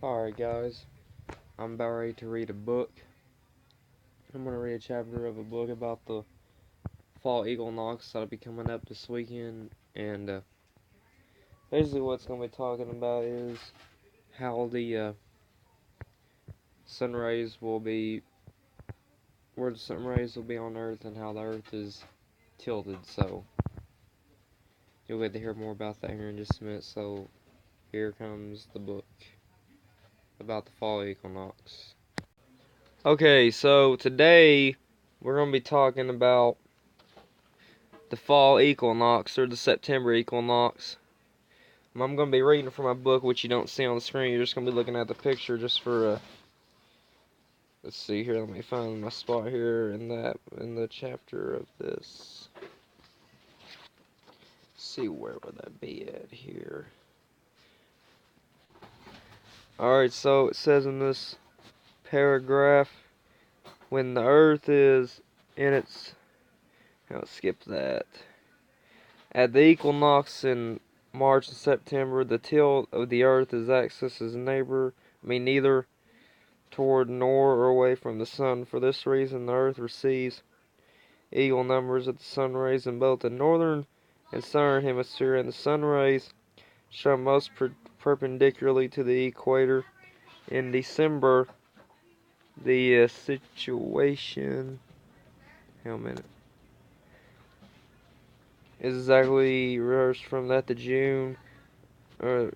Alright guys, I'm about ready to read a book. I'm going to read a chapter of a book about the Fall Equinox that'll be coming up this weekend, and basically what's going to be talking about is how the sun rays will be, where the sun rays will be on Earth and how the Earth is tilted. So you'll get to hear more about that here in just a minute. So here comes the book about the Fall Equinox. Okay, so today we're going to be talking about the Fall Equinox, or the September Equinox. I'm going to be reading from my book, which you don't see on the screen. You're just going to be looking at the picture just for, let's see here, let me find my spot here in the chapter of this. Let's see, where would that be at here? Alright, so it says in this paragraph, when the Earth is in its, I'll skip that. At the equinox in March and September, the tilt of the Earth is axis is neither toward nor or away from the sun. For this reason, the Earth receives equal numbers of the sun rays in both the northern and southern hemisphere, and the sun rays shine most perpendicularly to the equator. In December, the situation, hang on a minute, is exactly reversed from that of June. The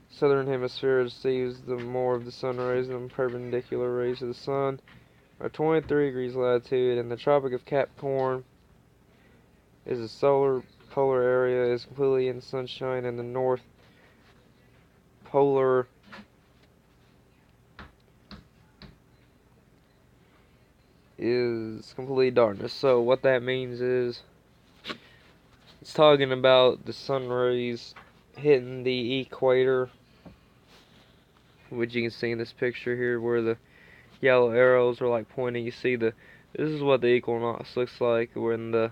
southern hemisphere receives the more of the sun rays than perpendicular rays of the sun. At 23 degrees latitude, and the Tropic of Capricorn is the solar polar area is completely in sunshine, and the north polar is completely darkness. So what that means is it's talking about the sun rays hitting the equator, which you can see in this picture here where the yellow arrows are like pointing. You see this is what the equinox looks like when the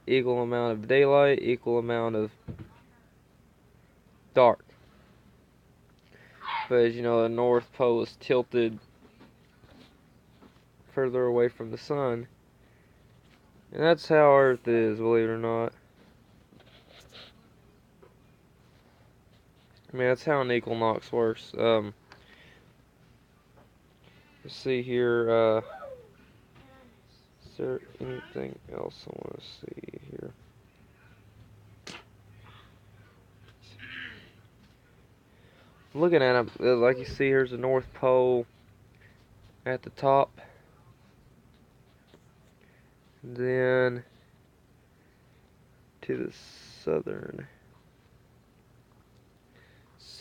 equal amount of daylight, equal amount of dark. But as you know, the North Pole is tilted further away from the sun. And that's how Earth is, believe it or not. I mean, that's how an equinox works. Let's see here, is there anything else I want to see here? Looking at it, like you see, here's the North Pole at the top. Then to the southern,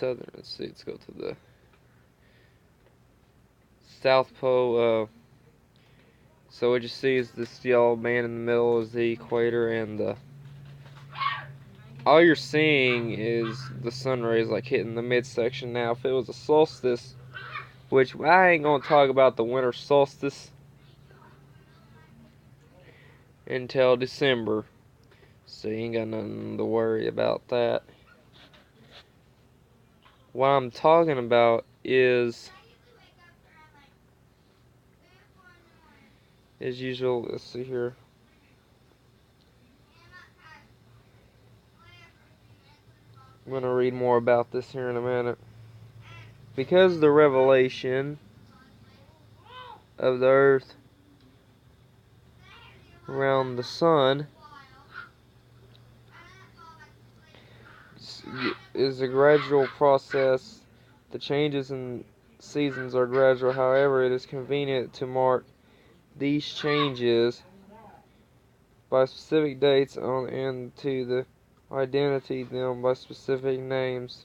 let's see, let's go to the South Pole. So what you see is this yellow band in the middle is the equator, and all you're seeing is the sun rays like hitting the midsection. Now, if it was a solstice, which I ain't gonna talk about the winter solstice until December, so you ain't got nothing to worry about that. What I'm talking about is, as usual, let's see here. I'm going to read more about this here in a minute. Because the revelation of the Earth around the sun is a gradual process, the changes in seasons are gradual. However, it is convenient to mark these changes by specific dates on and to identify them by specific names.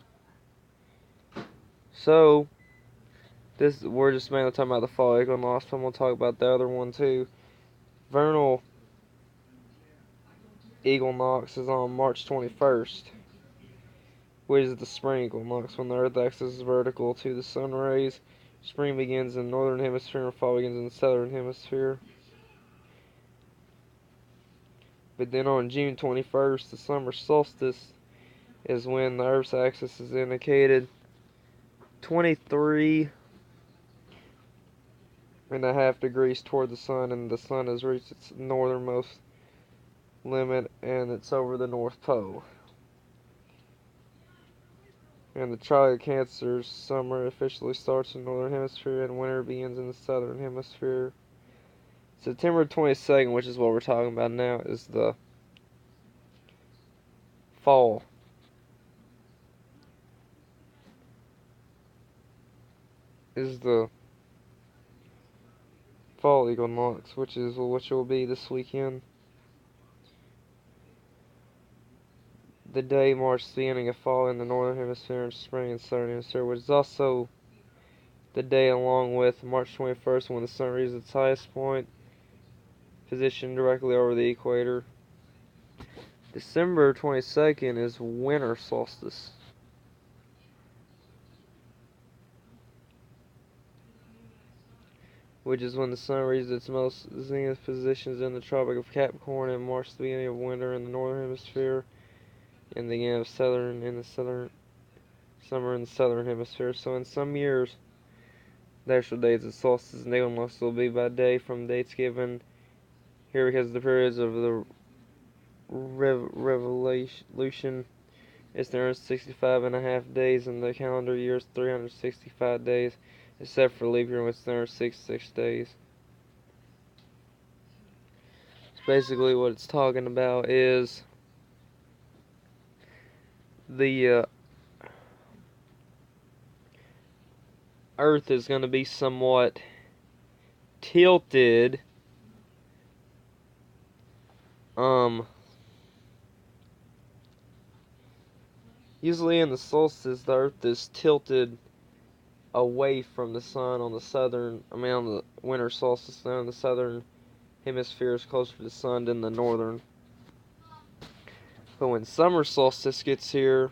So, we're just mainly talking about the fall equinox. I'm going to talk about the other one too. Vernal equinox is on March 21st, which is the spring equinox, when the Earth axis is vertical to the sun rays. Spring begins in the northern hemisphere and fall begins in the southern hemisphere. But then on June 21st, the summer solstice is when the Earth's axis is indicated 23.5 degrees toward the sun, and the sun has reached its northernmost limit, and it's over the North Pole. And the tropic of Cancer's summer officially starts in the northern hemisphere, and winter begins in the southern hemisphere. September 22nd, which is what we're talking about now, is the fall. Is the Fall Equinox, which will be this weekend. The day marks the ending of fall in the northern hemisphere and spring in the southern hemisphere, which is also the day along with March 21st when the sun reaches its highest point, positioned directly over the equator. December 22nd is winter solstice. Which is when the sun reaches its most zenith positions in the Tropic of Capricorn and marks the beginning of winter in the northern hemisphere and the beginning of summer in the southern hemisphere. So in some years, the actual dates of solstice and equinox will be by day from dates given here, because the periods of the revolution is 365.5 days, and the calendar year is 365 days, except for leap year, which is 366 days. So basically what it's talking about is the Earth is going to be somewhat tilted usually in the solstice the Earth is tilted away from the sun on the winter solstice. Now in the southern hemisphere is closer to the sun than the northern. But when summer solstice gets here,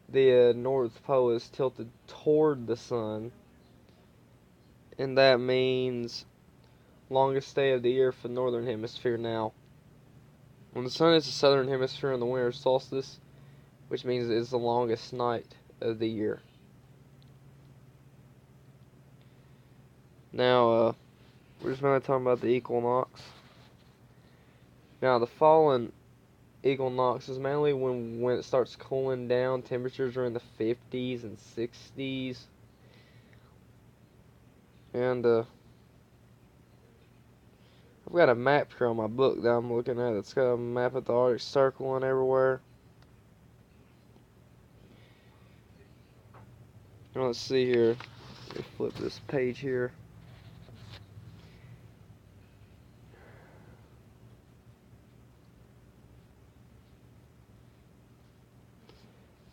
the North Pole is tilted toward the sun, and that means longest day of the year for the northern hemisphere. Now, when the sun is the southern hemisphere in the winter solstice, which means it's the longest night of the year. Now, we're just going to talk about the equinox. Now, the fallen equinox is mainly when it starts cooling down. Temperatures are in the 50s and 60s. And, I've got a map here on my book that I'm looking at. It's got a map of the Arctic Circle and everywhere. Now, let's see here. Let me flip this page here.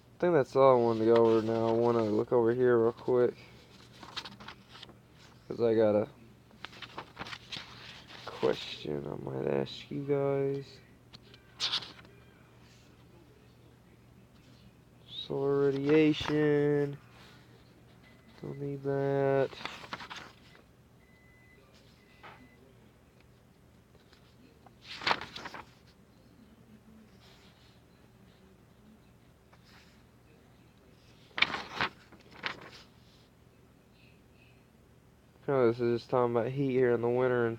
I think that's all I wanted to go over now. I want to look over here real quick, because I got a question I might ask you guys. Solar radiation. Don't need that. Oh, this is just talking about heat here in the winter and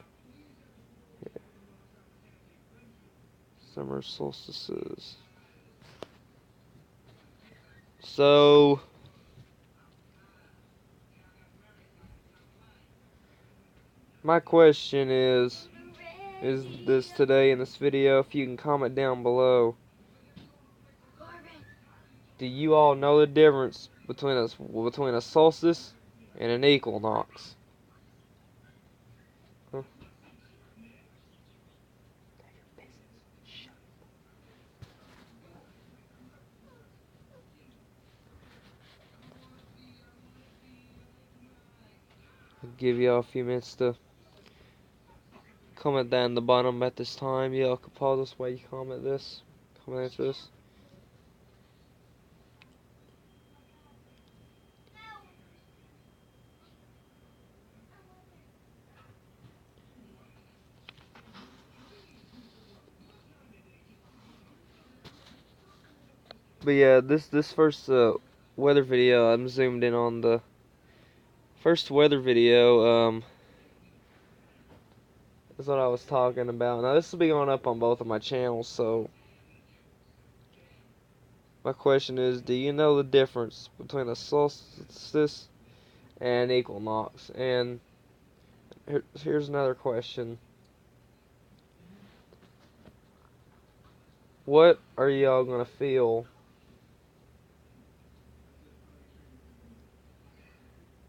summer solstices. So, my question is this today in this video, if you can comment down below, do you all know the difference between a solstice and an equinox? Huh? I'll give y'all a few minutes to comment down the bottom at this time. Y'all can pause this while you comment answer this. But yeah, this first weather video, I'm zoomed in on the first weather video. Is what I was talking about. Now this will be going up on both of my channels, so my question is, do you know the difference between a solstice and equinox? And here's another question. What are y'all gonna feel?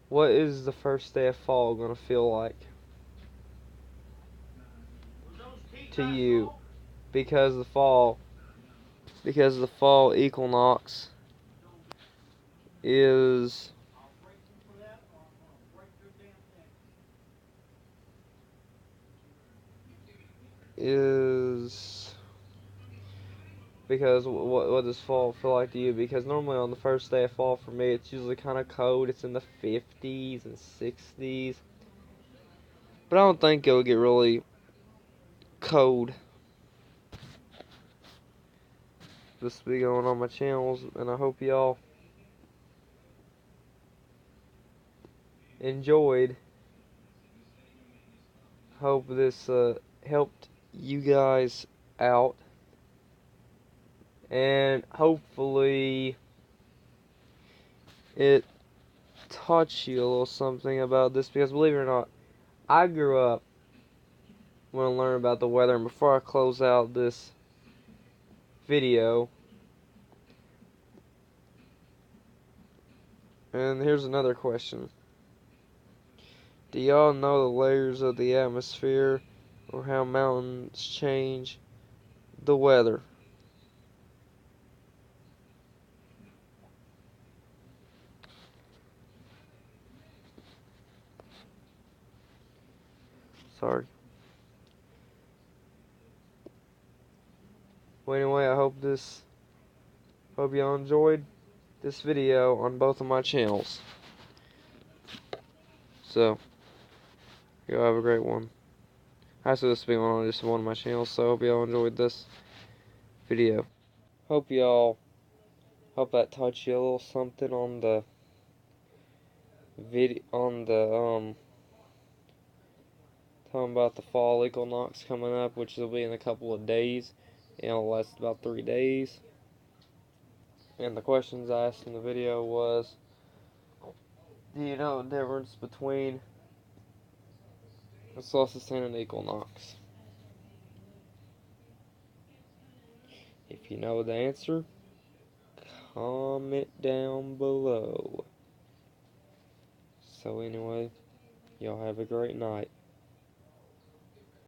What is the first day of fall gonna feel like to you? Because the fall equinox is is because what does fall feel like to you? Because normally on the first day of fall for me, it's usually kind of cold. It's in the 50s and 60s, but I don't think it'll get really cold. This will be going on my channels, and I hope y'all enjoyed. Hope this helped you guys out, and hopefully it taught you a little something about this, because believe it or not, I grew up when I learned about the weather. And before I close out this video, and here's another question. Do y'all know the layers of the atmosphere, or how mountains change the weather? Sorry. Well, anyway, I hope y'all enjoyed this video on both of my channels. So, y'all have a great one. I said this will be on just one of my channels, so I hope y'all enjoyed this video. Hope that taught you a little something on the video, on the talking about the fall equinox coming up, which will be in a couple of days. It'll last about 3 days. And the questions I asked in the video was, do you know the difference between a solstice and an equinox? If you know the answer, comment down below. So anyway, y'all have a great night.